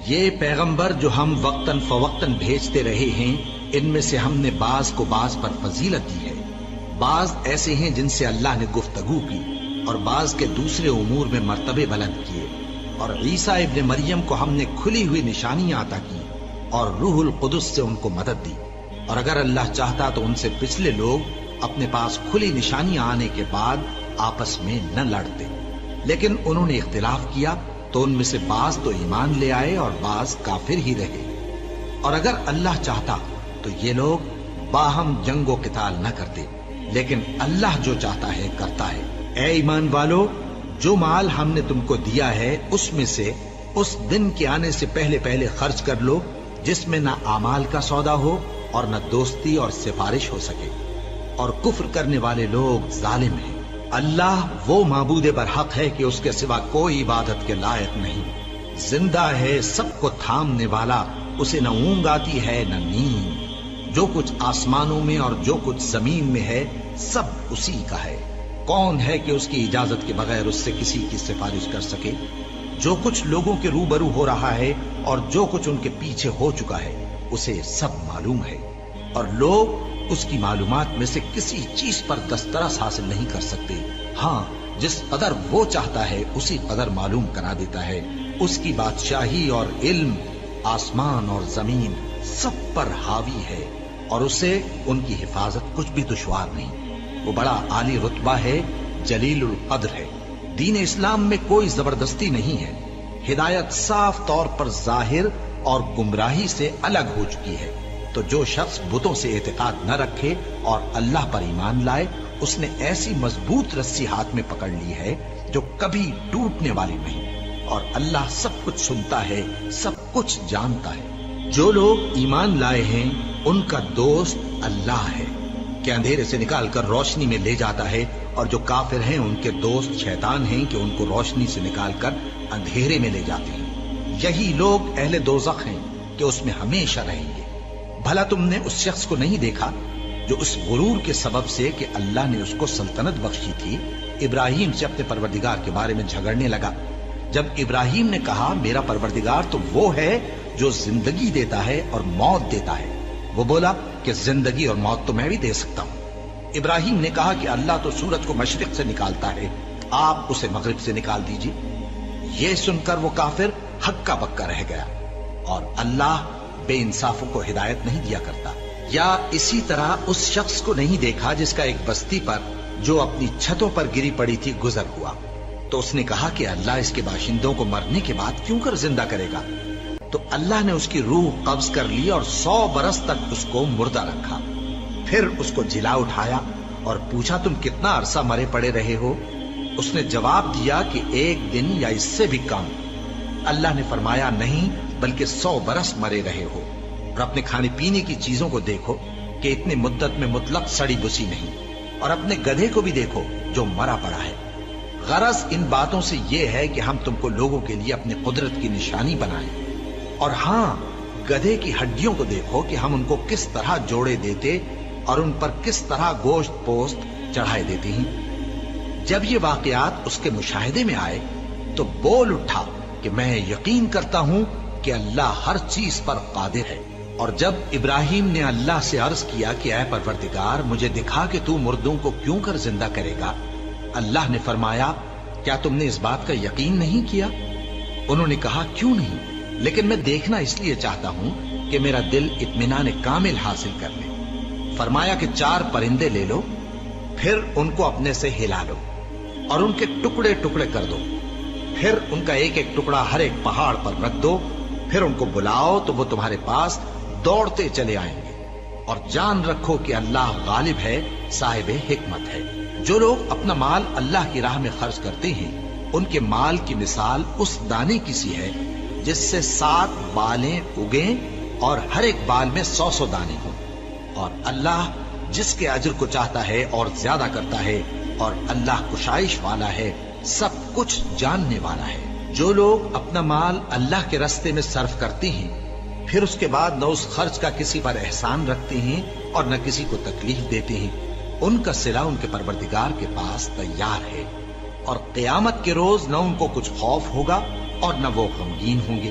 یہ پیغمبر جو ہم وقتاً فوقتاً بھیجتے رہے ہیں، ان میں سے ہم نے بعض کو بعض پر فضیلت دی ہے۔ بعض ایسے ہیں جن سے اللہ نے گفتگو کی، اور بعض کے دوسرے امور میں مرتبے بلند کیے۔ اور عیسیٰ ابن مریم کو ہم نے کھلی ہوئی نشانیاں عطا کی اور روح القدس سے ان کو مدد دی، اور اگر اللہ چاہتا تو ان سے پچھلے لوگ اپنے پاس کھلی نشانیاں آنے کے بعد آپس میں نہ لڑتے، لیکن انہوں نے اختلاف کیا تو ان میں سے بعض تو ایمان لے آئے اور بعض کافر ہی رہے۔ اور اگر اللہ چاہتا تو یہ لوگ باہم جنگ و قتال نہ کرتے، لیکن اللہ جو چاہتا ہے کرتا ہے۔ اے ایمان والو، جو مال ہم نے تم کو دیا ہے اس میں سے اس دن کے آنے سے پہلے پہلے خرچ کر لو جس میں نہ اعمال کا سودا ہو اور نہ دوستی اور سفارش ہو سکے، اور کفر کرنے والے لوگ ظالم ہیں۔ اللہ وہ معبود برحق ہے کہ اس کے سوا کوئی عبادت کے لائق نہیں، زندہ ہے، سب کو تھامنے والا، اسے نہ اونگ آتی ہے نہ نیند۔ جو کچھ آسمانوں میں اور جو کچھ زمین میں ہے سب اسی کا ہے۔ کون ہے کہ اس کی اجازت کے بغیر اس سے کسی کی سفارش کر سکے؟ جو کچھ لوگوں کے روبرو ہو رہا ہے اور جو کچھ ان کے پیچھے ہو چکا ہے اسے سب معلوم ہے، اور لوگ اس کی معلومات میں سے کسی چیز پر دسترس حاصل نہیں کر سکتے۔ ہاں، جس قدر وہ چاہتا ہے اسی قدر معلوم کرا دیتا ہے۔ اس کی بادشاہی اور علم آسمان اور زمین سب پر حاوی ہے، اور اسے ان کی حفاظت کچھ بھی دشوار نہیں۔ وہ بڑا عالی رتبہ ہے، جلیل القدر ہے۔ دین اسلام میں کوئی زبردستی نہیں ہے، ہدایت صاف طور پر ظاہر اور گمراہی سے الگ ہو چکی ہے۔ تو جو شخص بتوں سے اعتقاد نہ رکھے اور اللہ پر ایمان لائے، اس نے ایسی مضبوط رسی ہاتھ میں پکڑ لی ہے جو کبھی ٹوٹنے والی نہیں، اور اللہ سب کچھ سنتا ہے، سب کچھ جانتا ہے۔ جو لوگ ایمان لائے ہیں ان کا دوست اللہ ہے کہ اندھیرے سے نکال کر روشنی میں لے جاتا ہے، اور جو کافر ہیں ان کے دوست شیطان ہیں کہ ان کو روشنی سے نکال کر اندھیرے میں لے جاتے ہیں۔ یہی لوگ اہل دوزخ ہیں کہ اس میں ہمیشہ رہیں گے۔ بھلا تم نے اس شخص کو نہیں دیکھا جو اس غرور کے سبب سے کہ اللہ نے اس کو سلطنت بخشی تھی، ابراہیم سے اپنے پروردگار کے بارے میں جھگڑنے لگا؟ جب ابراہیم نے کہا میرا پروردگار تو وہ ہے جو زندگی دیتا ہے اور موت دیتا ہے، وہ بولا کہ زندگی اور موت تو میں بھی دے سکتا ہوں۔ ابراہیم نے کہا کہ اللہ تو سورج کو مشرق سے نکالتا ہے، آپ اسے مغرب سے نکال دیجیے۔ یہ سن کر وہ کافر ہکا بکا رہ گیا، اور اللہ بے انصافوں کو ہدایت نہیں دیا کرتا۔ یا اسی طرح اس شخص کو نہیں دیکھا جس کا ایک بستی پر جو اپنی چھتوں پر گری پڑی تھی گزر ہوا، تو اس نے کہا کہ اللہ اس کے باشندوں کو مرنے کے بعد کیوں کر زندہ کرے گا؟ تو اللہ نے اس کی روح قبض کر لی اور 100 برس تک اس کو مردہ رکھا۔ پھر اس کو جلا اٹھایا اور پوچھا تم کتنا عرصہ مرے پڑے رہے ہو؟ اس نے جواب دیا کہ 1 دن یا اس سے بھی کم۔ اللہ نے فرمایا نہیں بلکہ 100 برس مرے رہے ہو، اور اپنے کھانے پینے کی چیزوں کو دیکھو کہ اتنی مدت میں مطلق سڑی بسی نہیں، اور اپنے گدھے کو بھی دیکھو جو مرا پڑا ہے۔ غرض ان باتوں سے یہ ہے کہ ہم تم کو لوگوں کے لیے اپنی قدرت کی نشانی بنائیں۔ اور ہاں، گدھے کی ہڈیوں کو دیکھو کہ ہم ان کو کس طرح جوڑے دیتے اور ان پر کس طرح گوشت پوست چڑھائے دیتے ہیں۔ جب یہ واقعات اس کے مشاہدے میں آئے تو بول اٹھا کہ میں یقین کرتا ہوں کہ اللہ ہر چیز پر قادر ہے۔ اور جب ابراہیم نے اللہ سے عرض کیا کہ اے پروردگار مجھے دکھا کہ تو مردوں کو کیوں کر زندہ کرے گا، اللہ نے فرمایا کیا تم نے اس بات کا یقین نہیں کیا؟ انہوں نے کہا کیوں نہیں، لیکن میں دیکھنا اس لیے چاہتا ہوں کہ میرا دل اطمینان کامل حاصل کر لے۔ فرمایا کہ 4 پرندے لے لو، پھر ان کو اپنے سے ہلا لو اور ان کے ٹکڑے ٹکڑے کر دو، پھر ان کا ایک ایک ٹکڑا ہر ایک پہاڑ پر رکھ دو، پھر ان کو بلاؤ تو وہ تمہارے پاس دوڑتے چلے آئیں گے، اور جان رکھو کہ اللہ غالب ہے، صاحب حکمت ہے۔ جو لوگ اپنا مال اللہ کی راہ میں خرچ کرتے ہیں ان کے مال کی مثال اس دانے کی سی ہے جس سے 7 بالیں اگیں اور ہر ایک بال میں 100 دانے ہوں، اور اللہ جس کے اجر کو چاہتا ہے اور زیادہ کرتا ہے، اور اللہ کشائش والا ہے، سب کچھ جاننے والا ہے۔ جو لوگ اپنا مال اللہ کے راستے میں صرف کرتے ہیں پھر اس کے بعد نہ اس خرچ کا کسی پر احسان رکھتے ہیں اور نہ کسی کو تکلیف دیتے ہیں، ان کا صلہ ان کے پروردگار کے پاس تیار ہے، اور قیامت کے روز نہ ان کو کچھ خوف ہوگا اور نہ وہ غمگین ہوں گے۔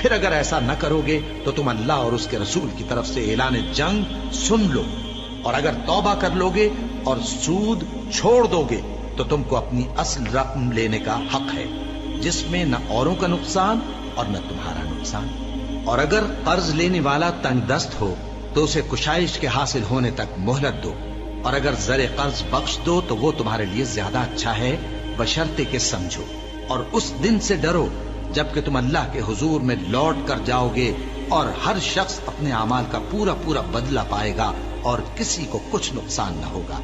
پھر اگر ایسا نہ کرو گے تو تم اللہ اور اس کے رسول کی طرف سے اعلان جنگ سن لو، اور اگر توبہ کر لو گے اور سود چھوڑ دو گے تو تم کو اپنی اصل رقم لینے کا حق ہے، جس میں نہ اوروں کا نقصان اور نہ تمہارا نقصان۔ اور اگر قرض لینے والا تنگ دست ہو تو اسے کشائش کے حاصل ہونے تک مہلت دو، اور اگر زر قرض بخش دو تو وہ تمہارے لیے زیادہ اچھا ہے، بشرطے کہ سمجھو۔ اور اس دن سے ڈرو جبکہ تم اللہ کے حضور میں لوٹ کر جاؤ گے، اور ہر شخص اپنے اعمال کا پورا پورا بدلہ پائے گا اور کسی کو کچھ نقصان نہ ہوگا۔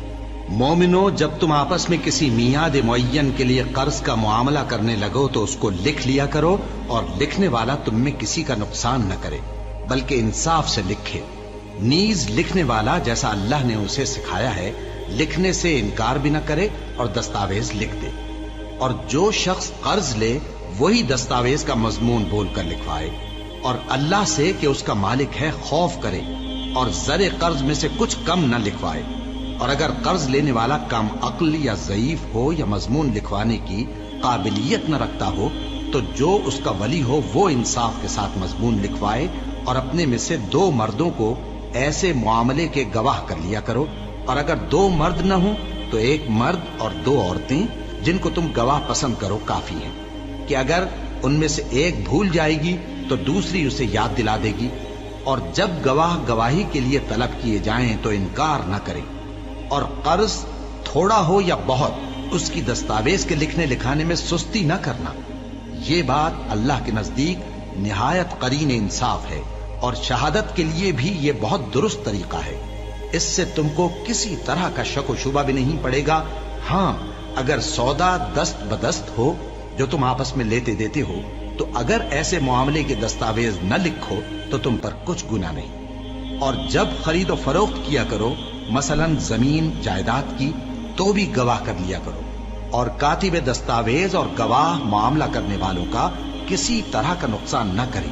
مومنو، جب تم آپس میں کسی میعاد معین کے لیے قرض کا معاملہ کرنے لگو تو اس کو لکھ لیا کرو، اور لکھنے والا تم میں کسی کا نقصان نہ کرے بلکہ انصاف سے لکھے۔ نیز لکھنے والا جیسا اللہ نے اسے سکھایا ہے لکھنے سے انکار بھی نہ کرے اور دستاویز لکھ دے، اور جو شخص قرض لے وہی دستاویز کا مضمون بول کر لکھوائے، اور اللہ سے کہ اس کا مالک ہے خوف کرے، اور زر قرض میں سے کچھ کم نہ لکھوائے۔ اور اگر قرض لینے والا کم عقل یا ضعیف ہو یا مضمون لکھوانے کی قابلیت نہ رکھتا ہو تو جو اس کا ولی ہو وہ انصاف کے ساتھ مضمون لکھوائے، اور اپنے میں سے 2 مردوں کو ایسے معاملے کے گواہ کر لیا کرو، اور اگر 2 مرد نہ ہوں تو 1 مرد اور 2 عورتیں جن کو تم گواہ پسند کرو کافی ہیں، کہ اگر ان میں سے ایک بھول جائے گی تو دوسری اسے یاد دلا دے گی۔ اور جب گواہ گواہی کے لیے طلب کیے جائیں تو انکار نہ کریں، اور قرض تھوڑا ہو یا بہت اس کی دستاویز کے لکھنے لکھانے میں سستی نہ کرنا۔ یہ بات اللہ کے نزدیک نہایت قرین انصاف ہے، اور شہادت کے لیے بھی یہ بہت درست طریقہ ہے۔ اس سے تم کو کسی طرح کا شک و شبہ بھی نہیں پڑے گا۔ ہاں، اگر سودا دست بدست ہو جو تم آپس میں لیتے دیتے ہو تو اگر ایسے معاملے کے دستاویز نہ لکھو تو تم پر کچھ گناہ نہیں۔ اور جب خرید و فروخت کیا کرو، مثلا زمین جائیداد کی، تو بھی گواہ کر لیا کرو، اور کاتب دستاویز اور گواہ معاملہ کرنے والوں کا کسی طرح کا نقصان نہ کریں۔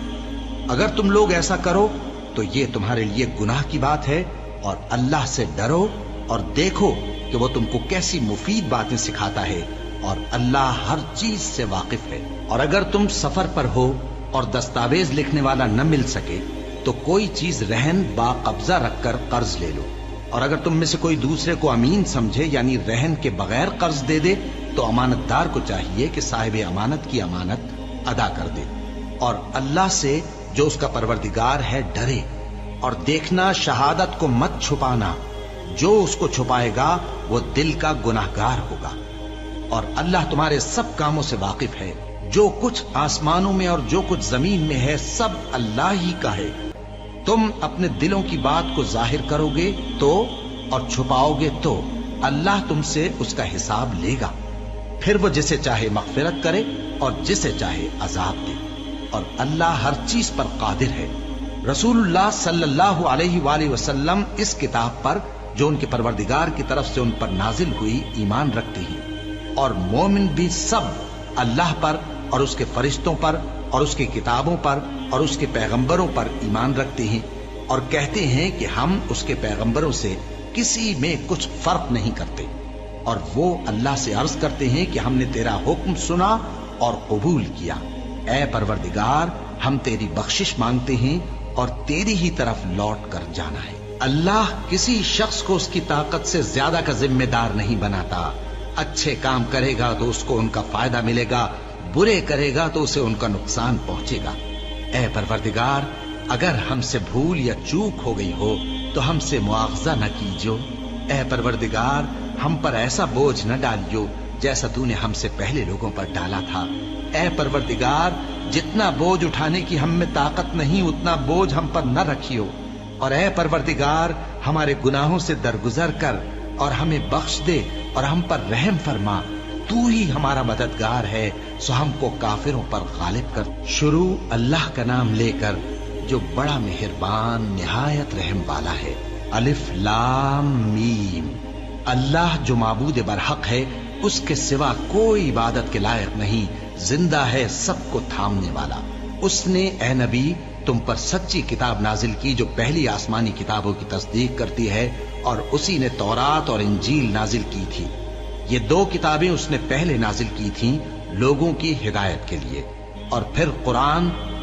اگر تم لوگ ایسا کرو تو یہ تمہارے لیے گناہ کی بات ہے، اور اللہ سے ڈرو اور دیکھو کہ وہ تم کو کیسی مفید باتیں سکھاتا ہے، اور اللہ ہر چیز سے واقف ہے۔ اور اگر تم سفر پر ہو اور دستاویز لکھنے والا نہ مل سکے تو کوئی چیز رہن با قبضہ رکھ کر قرض لے لو، اور اگر تم میں سے کوئی دوسرے کو امین سمجھے یعنی رہن کے بغیر قرض دے دے تو امانت دار کو چاہیے کہ صاحب امانت کی امانت ادا کر دے، اور اللہ سے جو اس کا پروردگار ہے ڈرے، اور دیکھنا شہادت کو مت چھپانا، جو اس کو چھپائے گا وہ دل کا گناہگار ہوگا۔ اور اللہ تمہارے سب کاموں سے واقف ہے، جو کچھ آسمانوں میں اور جو کچھ زمین میں ہے سب اللہ ہی کا ہے۔ تم اپنے دلوں کی بات کو ظاہر کرو گے تو اور چھپاؤ گے تو اللہ تم سے اس کا حساب لے گا، پھر وہ جسے چاہے مغفرت کرے اور جسے چاہے عذاب دے، اور اللہ ہر چیز پر قادر ہے۔ رسول اللہ صلی اللہ علیہ وآلہ وسلم اس کتاب پر جو ان کے پروردگار کی طرف سے ان پر نازل ہوئی ایمان رکھتے ہیں، اور مومن بھی سب اللہ پر اور اس کے فرشتوں پر اور اس کی کتابوں پر اور اس کے پیغمبروں پر ایمان رکھتے ہیں، اور کہتے ہیں کہ ہم اس کے پیغمبروں سے کسی میں کچھ فرق نہیں کرتے، اور وہ اللہ سے عرض کرتے ہیں کہ ہم نے تیرا حکم سنا اور قبول کیا۔ اے پروردگار، ہم تیری بخشش مانگتے ہیں اور تیری ہی طرف لوٹ کر جانا ہے۔ اللہ کسی شخص کو اس کی طاقت سے زیادہ کا ذمہ دار نہیں بناتا۔ اچھے کام کرے گا تو اس کو ان کا فائدہ ملے گا، برے کرے گا تو اسے ان کا نقصان پہنچے گا۔ اے پروردگار، اگر ہم سے بھول یا چوک ہو گئی ہو تو ہم سے مواخذہ نہ کیجو۔ اے پروردگار، ہم پر ایسا بوجھ نہ ڈالیو جیسا تو نے ہم سے پہلے لوگوں پر ڈالا تھا۔ اے پروردگار، جتنا بوجھ اٹھانے کی ہم میں طاقت نہیں اتنا بوجھ ہم پر نہ رکھیو، اور اے پروردگار، ہمارے گناہوں سے درگزر کر اور ہمیں بخش دے اور ہم پر رحم فرما، تو ہی ہمارا مددگار ہے، سو ہم کو کافروں پر غالب کر۔ شروع اللہ کا نام لے کر جو بڑا مہربان نہایت رحم والا ہے۔ الف لام میم۔ اللہ جو معبود برحق ہے، اس کے سوا کوئی عبادت کے لائق نہیں، زندہ ہے، سب کو تھامنے والا۔ اس نے اے نبی تم پر سچی کتاب نازل کی جو پہلی آسمانی کتابوں کی تصدیق کرتی ہے، اور اسی نے تورات اور انجیل نازل کی تھی۔ یہ 2 کتابیں اس نے پہلے نازل کی تھیں لوگوں کی ہدایت کے لیے، اور پھر قرآن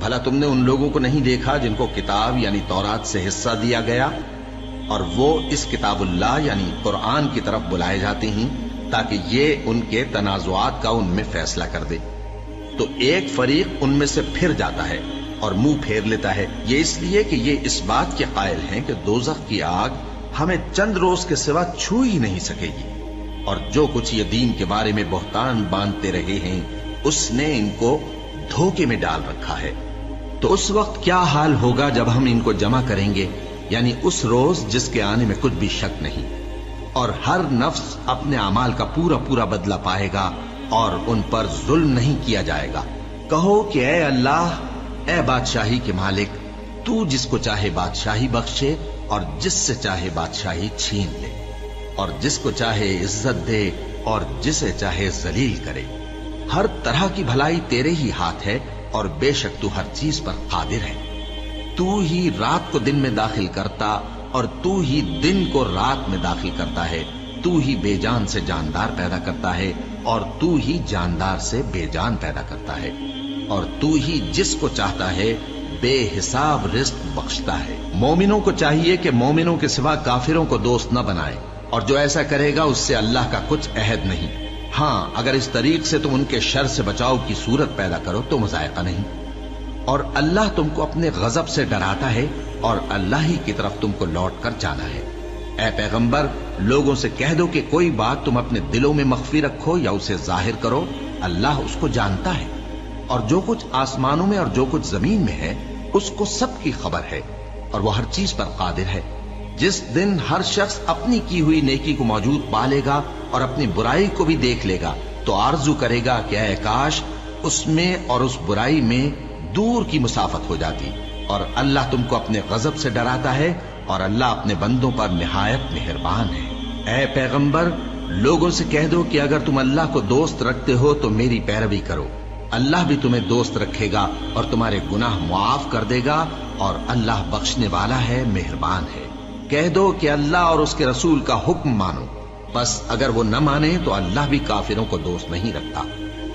بھلا تم نے ان لوگوں کو نہیں دیکھا جن کو کتاب یعنی تورات سے حصہ دیا گیا اور وہ اس کتاب اللہ یعنی قرآن کی طرف بلائے جاتے ہیں تاکہ یہ ان کے تنازعات کا ان میں فیصلہ کر دے؟ تو ایک فریق ان میں سے پھر جاتا ہے اور منہ پھیر لیتا ہے، یہ اس لیے کہ یہ اس بات کے قائل ہیں کہ دوزخ کی آگ ہمیں چند روز کے سوا چھو ہی نہیں سکے گی، اور جو کچھ یہ دین کے بارے میں بہتان باندھتے رہے ہیں اس نے ان کو دھوکے میں ڈال رکھا ہے۔ تو اس وقت کیا حال ہوگا جب ہم ان کو جمع کریں گے، یعنی اس روز جس کے آنے میں کچھ بھی شک نہیں، اور ہر نفس اپنے اعمال کا پورا پورا بدلہ پائے گا اور ان پر ظلم نہیں کیا جائے گا۔ کہو کہ اے اللہ، اے بادشاہی کے مالک، تو جس کو چاہے بادشاہی بخشے اور جس سے چاہے بادشاہی چھین لے، اور جس کو چاہے عزت دے اور جسے چاہے ذلیل کرے۔ ہر طرح کی بھلائی تیرے ہی ہاتھ ہے اور بے شک تو ہر چیز پر قادر ہے۔ تو ہی رات کو دن میں داخل کرتا اور تو ہی دن کو رات میں داخل کرتا ہے، تو ہی بے جان سے جاندار پیدا کرتا ہے اور تو ہی جاندار سے بے جان پیدا کرتا ہے، اور تو ہی جس کو چاہتا ہے بے حساب رزق بخشتا ہے۔ مومنوں کو چاہیے کہ مومنوں کے سوا کافروں کو دوست نہ بنائے، اور جو ایسا کرے گا اس سے اللہ کا کچھ عہد نہیں۔ ہاں، اگر اس طریق سے تم ان کے شر سے بچاؤ کی صورت پیدا کرو تو مذائقہ نہیں، اور اللہ تم کو اپنے غضب سے ڈراتا ہے اور اللہ ہی کی طرف تم کو لوٹ کر جانا ہے۔ اے پیغمبر، لوگوں سے کہہ دو کہ کوئی بات تم اپنے دلوں میں مخفی رکھو یا اسے ظاہر کرو، اللہ اس کو جانتا ہے، اور جو کچھ آسمانوں میں اور جو کچھ زمین میں ہے اس کو سب کی خبر ہے، اور وہ ہر چیز پر قادر ہے۔ جس دن ہر شخص اپنی کی ہوئی نیکی کو موجود پا لے گا اور اپنی برائی کو بھی دیکھ لے گا تو آرزو کرے گا کہ اے کاش اس میں اور اس برائی میں دور کی مسافت ہو جاتی، اور اللہ تم کو اپنے غضب سے ڈراتا ہے اور اللہ اپنے بندوں پر نہایت مہربان ہے۔ اے پیغمبر، لوگوں سے کہہ دو کہ اگر تم اللہ کو دوست رکھتے ہو تو میری پیروی کرو، اللہ بھی تمہیں دوست رکھے گا اور تمہارے گناہ معاف کر دے گا، اور اللہ بخشنے والا ہے، مہربان ہے۔ کہہ دو کہ اللہ اور اس کے رسول کا حکم مانو، بس اگر وہ نہ مانے تو اللہ بھی کافروں کو دوست نہیں رکھتا۔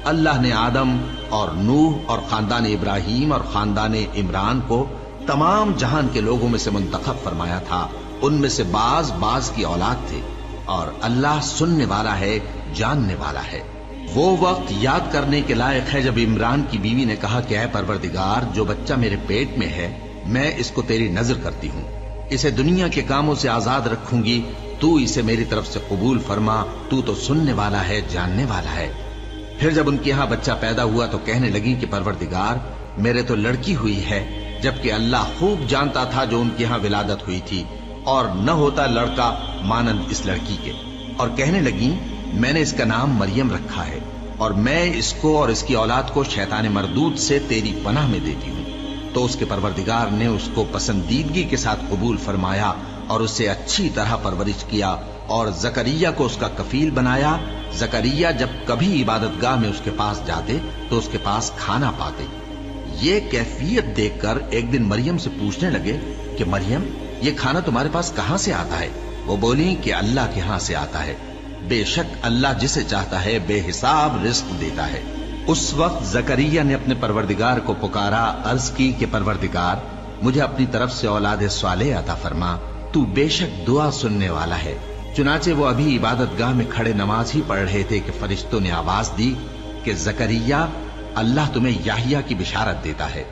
اللہ نے آدم اور نوح اور خاندان ابراہیم اور خاندان عمران کو تمام جہان کے لوگوں میں سے منتخب فرمایا تھا، ان میں سے بعض کی اولاد تھے، اور اللہ سننے والا ہے، جاننے والا ہے۔ وہ وقت یاد کرنے کے لائق ہے جب عمران کی بیوی نے کہا کہ اے پروردگار، جو بچہ میرے پیٹ میں ہے میں اس کو تیری نظر کرتی ہوں، اسے دنیا کے کاموں سے آزاد رکھوں گی، تو اسے میری طرف سے قبول فرما، تو سننے والا ہے، جاننے والا ہے۔ پھر جب ان کے ہاں بچہ پیدا ہوا تو کہنے لگی کہ پروردگار، میرے تو لڑکی ہوئی ہے، جبکہ اللہ خوب جانتا تھا جو ان کے ہاں ولادت ہوئی تھی، اور نہ ہوتا لڑکا مانند اس لڑکی کے، اور کہنے لگی میں نے اس کا نام مریم رکھا ہے، اور میں اس کو اور اس کی اولاد کو شیطان مردود سے تیری پناہ میں دیتی ہوں۔ تو اس کے پروردگار نے اس کو پسندیدگی کے ساتھ قبول فرمایا اور اسے اچھی طرح پرورش کیا، اور زکریہ کو اس کا کفیل بنایا۔ زکریہ جب کبھی عبادت گاہ میں اس کے پاس جاتے تو اس کے پاس کھانا پاتے۔ یہ کیفیت دیکھ کر ایک دن مریم سے پوچھنے لگے کہ مریم، یہ کھانا تمہارے پاس کہاں سے آتا ہے؟ وہ بولی کہ اللہ کے ہاں سے آتا ہے، بے شک اللہ جسے چاہتا ہے بے حساب رزق دیتا ہے۔ اس وقت زکریا نے اپنے پروردگار کو پکارا، عرض کی کہ پروردگار، مجھے اپنی طرف سے اولاد صالح عطا فرما، تو بے شک دعا سننے والا ہے۔ چنانچہ وہ ابھی عبادت گاہ میں کھڑے نماز ہی پڑھ رہے تھے کہ فرشتوں نے آواز دی کہ زکریا، اللہ تمہیں یحییٰ کی بشارت دیتا ہے،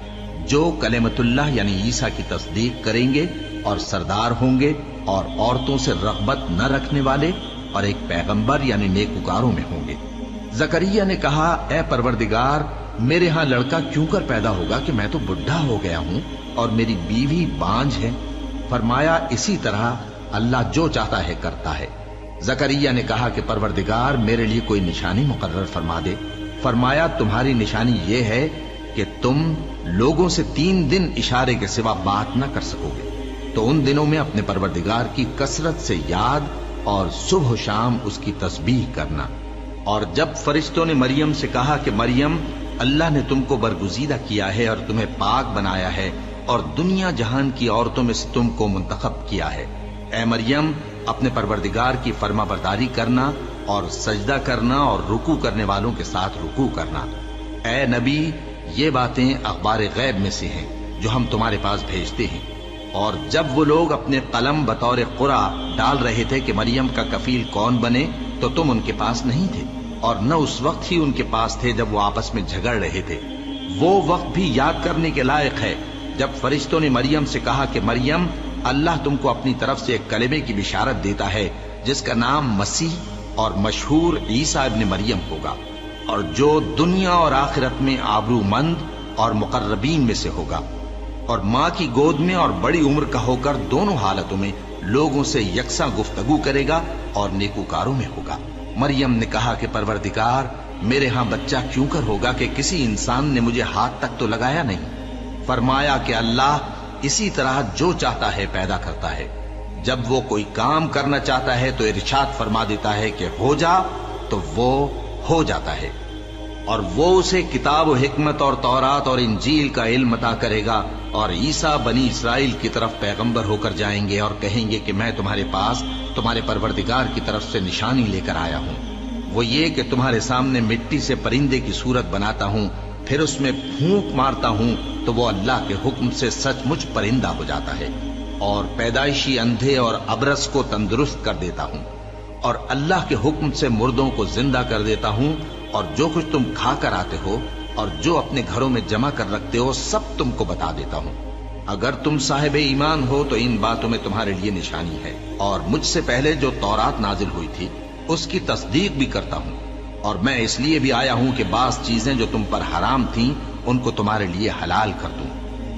جو کلمۃ اللہ یعنی عیسیٰ کی تصدیق کریں گے اور سردار ہوں گے اور عورتوں سے رغبت نہ رکھنے والے اور ایک پیغمبر یعنی نیکوکاروں میں ہوں گے۔ زکریا نے کہا، اے پروردگار، میرے ہاں لڑکا کیوں کر پیدا ہوگا کہ میں تو بڈھا ہو گیا ہوں اور میری بیوی بانجھ ہے؟ فرمایا، اسی طرح اللہ جو چاہتا ہے کرتا ہے۔ زکریا نے کہا کہ پروردگار، میرے لیے کوئی نشانی مقرر فرما دے۔ فرمایا، تمہاری نشانی یہ ہے کہ تم لوگوں سے 3 دن اشارے کے سوا بات نہ کر سکو گے، تو ان دنوں میں اپنے پروردگار کی کثرت سے یاد اور صبح و شام اس کی تسبیح کرنا۔ اور جب فرشتوں نے مریم سے کہا کہ مریم، اللہ نے تم کو برگزیدہ کیا ہے اور تمہیں پاک بنایا ہے اور دنیا جہان کی عورتوں میں سے تم کو منتخب کیا ہے، اے مریم، اپنے پروردگار کی فرما برداری کرنا اور سجدہ کرنا اور رکوع کرنے والوں کے ساتھ رکوع کرنا۔ اے نبی، یہ باتیں اخبار غیب میں سے ہیں جو ہم تمہارے پاس بھیجتے ہیں۔ اور جب وہ لوگ اپنے قلم بطور قرعہ ڈال رہے تھے کہ مریم کا کفیل کون بنے، تو تم ان کے پاس نہیں تھے، اور نہ اس وقت ہی ان کے پاس تھے جب وہ آپس میں جھگڑ رہے تھے۔ وہ وقت بھی یاد کرنے کے لائق ہے جب فرشتوں نے مریم سے کہا کہ مریم، اللہ تم کو اپنی طرف سے ایک کلمے کی بشارت دیتا ہے جس کا نام مسیح اور مشہور عیسیٰ ابن مریم ہوگا، اور جو دنیا اور آخرت میں آبرو مند اور مقربین میں سے ہوگا، اور ماں کی گود میں اور بڑی عمر کا ہو کر دونوں حالتوں میں لوگوں سے یکساں گفتگو کرے گا اور نیکوکاروں میں ہوگا۔ مریم نے کہا کہ پروردگار، میرے ہاں بچہ کیوں کر ہوگا کہ کسی انسان نے مجھے ہاتھ تک تو لگایا نہیں۔ فرمایا کہ اللہ اسی طرح جو چاہتا ہے پیدا کرتا ہے، جب وہ کوئی کام کرنا چاہتا ہے تو ارشاد فرما دیتا ہے کہ ہو جا، تو وہ ہو جاتا ہے۔ اور وہ اسے کتاب و حکمت اور تورات اور انجیل کا علم عطا کرے گا، اور عیسیٰ بنی اسرائیل کی طرف پیغمبر ہو کر جائیں گے اور کہیں گے کہ میں تمہارے پاس تمہارے پروردگار کی طرف سے نشانی لے کر آیا ہوں، وہ یہ کہ تمہارے سامنے مٹی سے پرندے کی صورت بناتا ہوں، پھر اس میں پھونک مارتا ہوں تو وہ اللہ کے حکم سے سچ مچ پرندہ ہو جاتا ہے، اور پیدائشی اندھے اور ابرص کو تندرست کر دیتا ہوں، اور اللہ کے حکم سے مردوں کو زندہ کر دیتا ہوں، اور جو کچھ تم کھا کر آتے ہو اور جو اپنے گھروں میں جمع کر رکھتے ہو سب تم کو بتا دیتا ہوں۔ اگر تم صاحب ایمان ہو تو ان باتوں میں تمہارے لیے نشانی ہے، اور مجھ سے پہلے جو تورات نازل ہوئی تھی اس کی تصدیق بھی کرتا ہوں، اور میں اس لیے بھی آیا ہوں کہ بعض چیزیں جو تم پر حرام تھیں ان کو تمہارے لیے حلال کر دوں،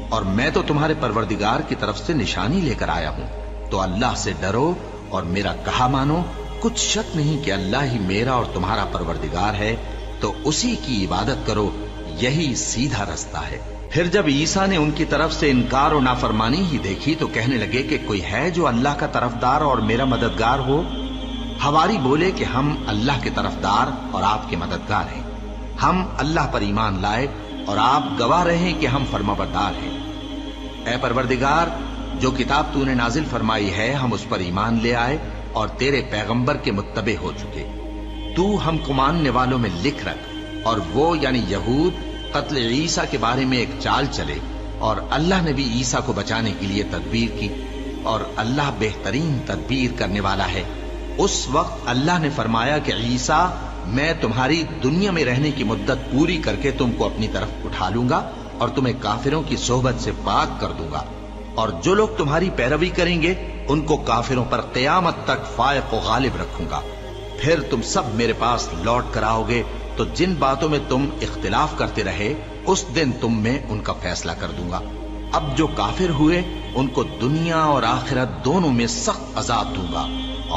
اور میں تو تمہارے پروردگار کی طرف سے نشانی لے کر آیا ہوں۔ تو اللہ سے ڈرو اور میرا کہا مانو، کچھ شک نہیں کہ اللہ ہی میرا اور تمہارا پروردگار ہے، تو اسی کی عبادت کرو، یہی سیدھا رستہ ہے۔ پھر جب عیسیٰ نے ان کی طرف سے انکار و نافرمانی ہی دیکھی تو کہنے لگے کہ کوئی ہے جو اللہ کا طرفدار اور میرا مددگار ہو؟ حواری بولے کہ ہم اللہ کے طرفدار اور آپ کے مددگار ہیں، ہم اللہ پر ایمان لائے اور آپ گواہ رہے کہ ہم فرمانبردار ہیں۔ اے پروردگار، جو کتاب تو نے نازل فرمائی ہے ہم اس پر ایمان لے آئے اور تیرے پیغمبر کے متبع ہو چکے۔ تو ہم کو ماننے والوں میں لکھ رکھ، اور وہ یعنی یہود قتل عیسیٰ کے بارے میں ایک چال چلے، اور اللہ نے بھی عیسیٰ کو بچانے کے لیے تدبیر کی، اور اللہ بہترین تدبیر کرنے والا ہے۔ اس وقت اللہ نے فرمایا کہ عیسیٰ، میں تمہاری دنیا میں رہنے کی مدت پوری کر کے تم کو اپنی طرف اٹھا لوں گا اور تمہیں کافروں کی صحبت سے پاک کر دوں گا، اور جو لوگ تمہاری پیروی کریں گے ان کو کافروں پر قیامت تک فائق و غالب رکھوں گا۔ پھر تم سب میرے پاس لوٹ کر آؤ گے تو جن باتوں میں تم اختلاف کرتے رہے اس دن تم میں ان کا فیصلہ کر دوں گا۔ اب جو کافر ہوئے ان کو دنیا اور آخرت دونوں میں سخت عذاب دوں گا،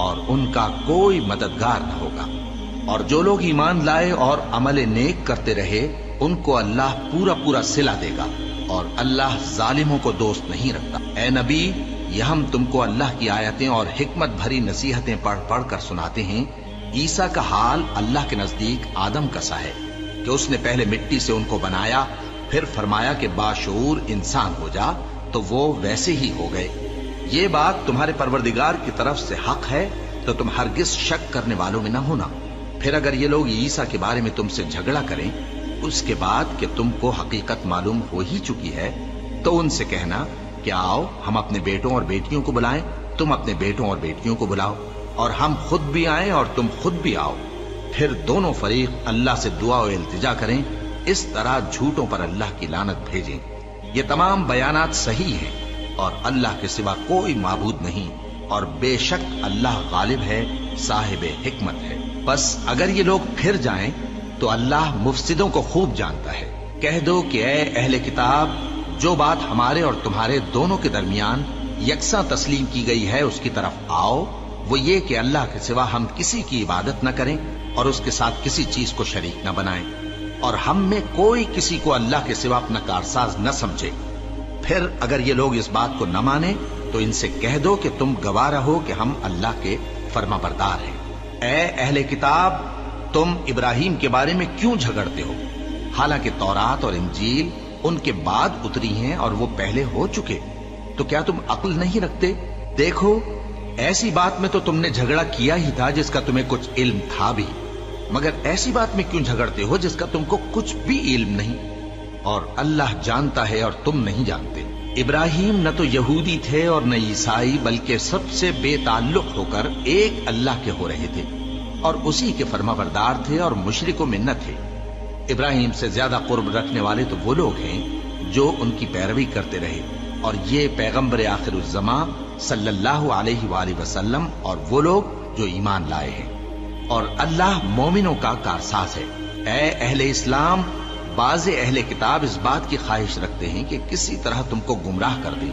اور ان کا کوئی مددگار نہ ہوگا۔ اور جو لوگ ایمان لائے اور عمل نیک کرتے رہے ان کو اللہ پورا پورا صلہ دے گا، اور اللہ ظالموں کو دوست نہیں رکھتا۔ اے نبی، یہ ہم تم کو اللہ کی آیتیں اور حکمت بھری نصیحتیں پڑھ پڑھ کر سناتے ہیں۔ عیسیٰ کا حال اللہ کے نزدیک آدم کا سا ہے کہ اس نے پہلے مٹی سے ان کو بنایا، پھر فرمایا کہ باشعور انسان ہو جا، تو وہ ویسے ہی ہو گئے۔ یہ بات تمہارے پروردگار کی طرف سے حق ہے، تو تم ہرگز شک کرنے والوں میں نہ ہونا۔ پھر اگر یہ لوگ عیسیٰ کے بارے میں تم سے جھگڑا کریں اس کے بعد کہ تم کو حقیقت معلوم ہو ہی چکی ہے، تو ان سے کہنا کہ آؤ ہم اپنے بیٹوں اور بیٹیوں کو بلائیں، تم اپنے بیٹوں اور بیٹیوں کو بلاؤ، اور ہم خود بھی آئیں اور تم خود بھی آؤ، پھر دونوں فریق اللہ سے دعا و التجا کریں، اس طرح جھوٹوں پر اللہ کی لعنت بھیجیں۔ یہ تمام بیانات صحیح ہیں، اور اللہ کے سوا کوئی معبود نہیں، اور بے شک اللہ غالب ہے، صاحب حکمت ہے۔ بس اگر یہ لوگ پھر جائیں تو اللہ مفسدوں کو خوب جانتا ہے۔ کہہ دو کہ اے اہل کتاب، جو بات ہمارے اور تمہارے دونوں کے درمیان یکساں تسلیم کی گئی ہے اس کی طرف آؤ، وہ یہ کہ اللہ کے سوا ہم کسی کی عبادت نہ کریں اور اس کے ساتھ کسی چیز کو شریک نہ بنائیں، اور ہم میں کوئی کسی کو اللہ کے سوا اپنا کارساز نہ سمجھے۔ پھر اگر یہ لوگ اس بات کو نہ مانیں تو ان سے کہہ دو کہ تم گواہ رہو کہ ہم اللہ کے فرما بردار ہیں۔ اے اہل کتاب، تم ابراہیم کے بارے میں کیوں جھگڑتے ہو؟ حالانکہ تورات اور انجیل ان کے بعد اتری ہیں اور وہ پہلے ہو چکے، تو کیا تم عقل نہیں رکھتے؟ دیکھو، ایسی بات میں تو تم نے جھگڑا کیا ہی تھا جس کا تمہیں کچھ علم تھا بھی، مگر ایسی بات میں کیوں جھگڑتے ہو جس کا تم کو کچھ بھی علم نہیں؟ اور اللہ جانتا ہے اور تم نہیں جانتے۔ ابراہیم نہ تو یہودی تھے اور نہ عیسائی، بلکہ سب سے بے تعلق ہو کر ایک اللہ کے ہو رہے تھے اور اسی کے فرمانبردار تھے اور مشرکوں میں نہ تھے۔ ابراہیم سے زیادہ قرب رکھنے والے تو وہ لوگ ہیں جو ان کی پیروی کرتے رہے، اور یہ پیغمبر آخر الزمان صلی اللہ علیہ وآلہ وسلم اور وہ لوگ جو ایمان لائے ہیں، اور اللہ مومنوں کا کارساز ہے۔ اے اہل اسلام، بعض اہل کتاب اس بات کی خواہش رکھتے ہیں کہ کسی طرح تم کو گمراہ کر دیں،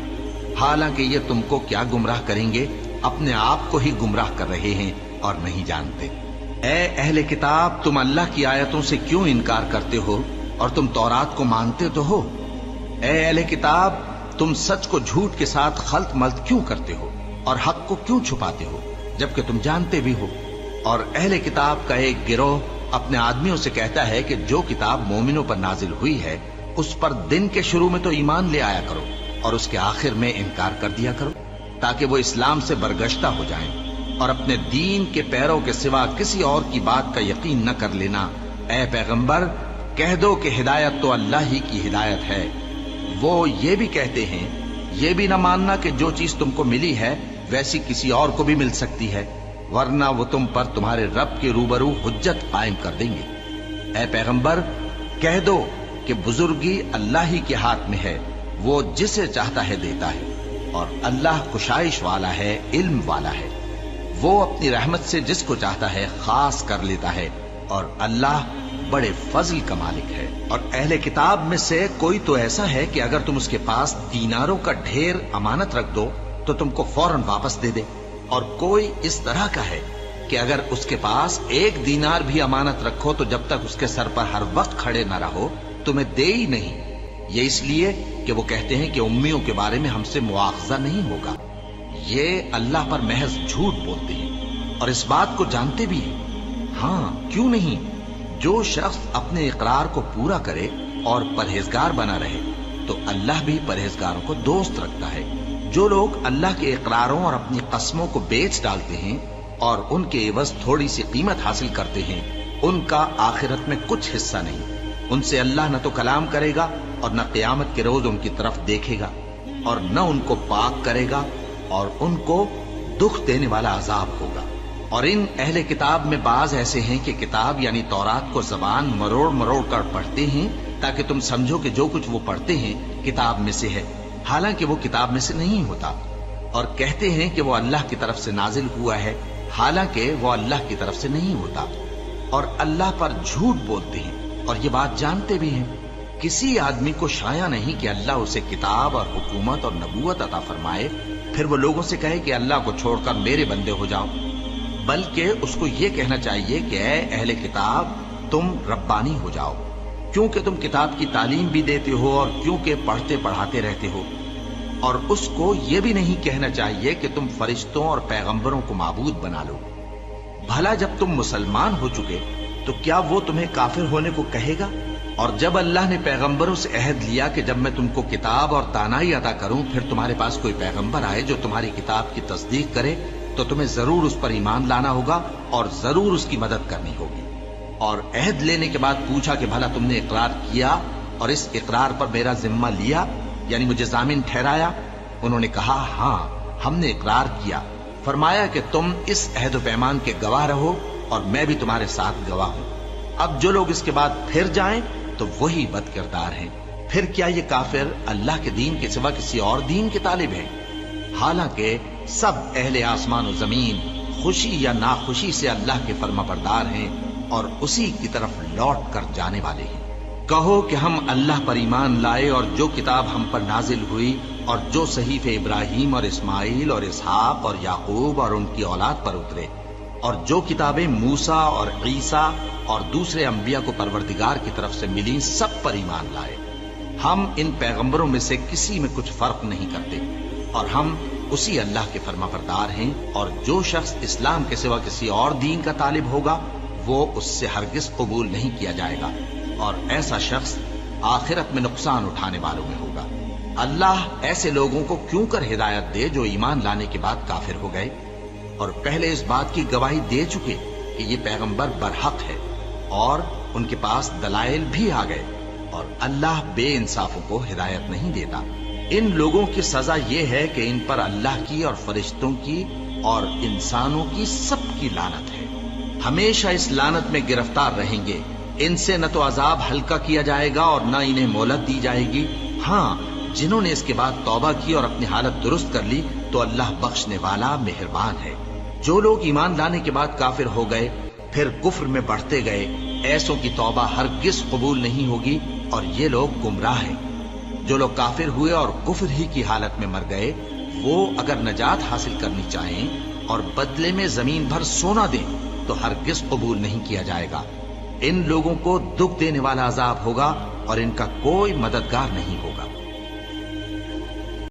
حالانکہ یہ تم کو کیا گمراہ کریں گے، اپنے آپ کو ہی گمراہ کر رہے ہیں اور نہیں جانتے۔ اے اہل کتاب، تم اللہ کی آیتوں سے کیوں انکار کرتے ہو اور تم تورات کو مانتے تو ہو؟ اے اہل کتاب، تم سچ کو جھوٹ کے ساتھ خلط ملط کیوں کرتے ہو اور حق کو کیوں چھپاتے ہو جبکہ تم جانتے بھی ہو؟ اور اہل کتاب کا ایک گروہ اپنے آدمیوں سے کہتا ہے کہ جو کتاب مومنوں پر نازل ہوئی ہے اس پر دن کے شروع میں تو ایمان لے آیا کرو اور اس کے آخر میں انکار کر دیا کرو، تاکہ وہ اسلام سے برگشتہ ہو جائیں اور اپنے دین کے پیروں کے سوا کسی اور کی بات کا یقین نہ کر لینا۔ اے پیغمبر، کہہ دو کہ ہدایت تو اللہ ہی کی ہدایت ہے۔ وہ یہ بھی کہتے ہیں، یہ بھی نہ ماننا کہ جو چیز تم کو ملی ہے ویسی کسی اور کو بھی مل سکتی ہے، ورنہ وہ تم پر تمہارے رب کے روبرو حجت قائم کر دیں گے۔ اے پیغمبر، کہہ دو کہ بزرگی اللہ ہی کے ہاتھ میں ہے، وہ جسے چاہتا ہے دیتا ہے، اور اللہ کشائش والا ہے، علم والا ہے۔ وہ اپنی رحمت سے جس کو چاہتا ہے خاص کر لیتا ہے، اور اللہ بڑے فضل کا مالک ہے۔ اور اہل کتاب میں سے کوئی تو ایسا ہے کہ اگر تم اس کے پاس دیناروں کا ڈھیر امانت رکھ دو تو تم کو فوراً واپس دے دے، اور کوئی اس طرح کا ہے کہ اگر اس کے پاس 1 دینار بھی امانت رکھو تو جب تک اس کے سر پر ہر وقت کھڑے نہ رہو تمہیں دے ہی نہیں۔ یہ اس لیے کہ وہ کہتے ہیں کہ امیوں کے بارے میں ہم سے مواخذہ نہیں ہوگا۔ یہ اللہ پر محض جھوٹ بولتے ہیں اور اس بات کو جانتے بھی ہیں۔ ہاں، کیوں نہیں؟ جو شخص اپنے اقرار کو پورا کرے اور پرہیزگار بنا رہے تو اللہ بھی پرہیزگاروں کو دوست رکھتا ہے۔ جو لوگ اللہ کے اقراروں اور اپنی قسموں کو بیچ ڈالتے ہیں اور ان کے عوض تھوڑی سی قیمت حاصل کرتے ہیں، ان کا آخرت میں کچھ حصہ نہیں۔ ان سے اللہ نہ تو کلام کرے گا اور نہ قیامت کے روز ان کی طرف دیکھے گا، اور نہ ان کو پاک کرے گا، اور ان کو دکھ دینے والا عذاب ہوگا۔ اور ان اہل کتاب میں بعض ایسے ہیں کہ کتاب یعنی تورات کو زبان مروڑ مروڑ کر پڑھتے ہیں تاکہ تم سمجھو کہ جو کچھ وہ پڑھتے ہیں کتاب میں سے ہے، حالانکہ وہ کتاب میں سے نہیں ہوتا، اور کہتے ہیں کہ وہ اللہ کی طرف سے نازل ہوا ہے، حالانکہ وہ اللہ کی طرف سے نہیں ہوتا، اور اللہ پر جھوٹ بولتے ہیں اور یہ بات جانتے بھی ہیں۔ کسی آدمی کو شایع نہیں کہ اللہ اسے کتاب اور حکومت اور نبوت عطا فرمائے، پھر وہ لوگوں سے کہے کہ اللہ کو چھوڑ کر میرے بندے ہو جاؤ، بلکہ اس کو یہ کہنا چاہیے کہ اے اہل کتاب، تم ربانی ہو جاؤ، کیونکہ تم کتاب کی تعلیم بھی دیتے ہو اور کیونکہ پڑھتے پڑھاتے رہتے ہو۔ اور اس کو یہ بھی نہیں کہنا چاہیے کہ تم فرشتوں اور پیغمبروں کو معبود بنا لو۔ بھلا جب تم مسلمان ہو چکے تو کیا وہ تمہیں کافر ہونے کو کہے گا؟ اور جب اللہ نے پیغمبروں سے عہد لیا کہ جب میں تم کو کتاب اور دانائی عطا کروں پھر تمہارے پاس کوئی پیغمبر آئے جو تمہاری کتاب کی تصدیق کرے تو تمہیں ضرور اس پر ایمان لانا ہوگا اور ضرور اس کی مدد کرنی ہوگی۔ اور عہد لینے کے بعد پوچھا کہ بھلا تم نے اقرار کیا اور اس اقرار پر میرا ذمہ لیا، یعنی مجھے ضامن ٹھہرایا؟ انہوں نے کہا ہاں، ہم نے اقرار کیا۔ فرمایا کہ تم اس عہد و پیمان کے گواہ رہو اور میں بھی تمہارے ساتھ گواہ ہوں۔ اب جو لوگ اس کے بعد پھر جائیں تو وہی بد کردار ہیں۔ پھر کیا یہ کافر اللہ کے دین کے سوا کسی اور دین کے طالب ہیں؟ حالانکہ سب اہل آسمان و زمین خوشی یا ناخوشی سے اللہ کے فرما بردار ہیں اور اسی کی طرف لوٹ کر جانے والے ہیں۔ کہو کہ ہم اللہ پر ایمان لائے اور جو کتاب ہم پر نازل ہوئی اور جو صحیف ابراہیم اور اسماعیل اور اسحاق اور یعقوب اور ان کی اولاد پر اترے، اور جو کتابیں موسیٰ اور عیسیٰ اور دوسرے انبیاء کو پروردگار کی طرف سے ملی، سب پر ایمان لائے۔ ہم ان پیغمبروں میں سے کسی میں کچھ فرق نہیں کرتے، اور ہم اسی اللہ کے فرما بردار ہیں۔ اور جو شخص اسلام کے سوا کسی اور دین کا طالب ہوگا وہ اس سے ہرگز قبول نہیں کیا جائے گا، اور ایسا شخص آخرت میں نقصان اٹھانے والوں میں ہوگا۔ اللہ ایسے لوگوں کو کیوں کر ہدایت دے جو ایمان لانے کے بعد کافر ہو گئے اور پہلے اس بات کی گواہی دے چکے کہ یہ پیغمبر برحق ہے اور ان کے پاس دلائل بھی آ گئے، اور اللہ بے انصافوں کو ہدایت نہیں دیتا۔ ان لوگوں کی سزا یہ ہے کہ ان پر اللہ کی اور فرشتوں کی اور انسانوں کی سب کی لعنت ہے، ہمیشہ اس لعنت میں گرفتار رہیں گے۔ ان سے نہ تو عذاب ہلکا کیا جائے گا اور نہ انہیں مہلت دی جائے گی۔ ہاں، جنہوں نے اس کے بعد توبہ کی اور اپنی حالت درست کر لی تو اللہ بخشنے والا مہربان ہے۔ جو لوگ ایمان لانے کے بعد کافر ہو گئے پھر کفر میں بڑھتے گئے، ایسوں کی توبہ ہرگز قبول نہیں ہوگی اور یہ لوگ گمراہ ہیں۔ جو لوگ کافر ہوئے اور کفر ہی کی حالت میں مر گئے، وہ اگر نجات حاصل کرنی چاہیں اور بدلے میں زمین بھر سونا دیں تو ہرگز قبول نہیں کیا جائے گا۔ ان لوگوں کو دکھ دینے والا عذاب ہوگا اور ان کا کوئی مددگار نہیں ہوگا۔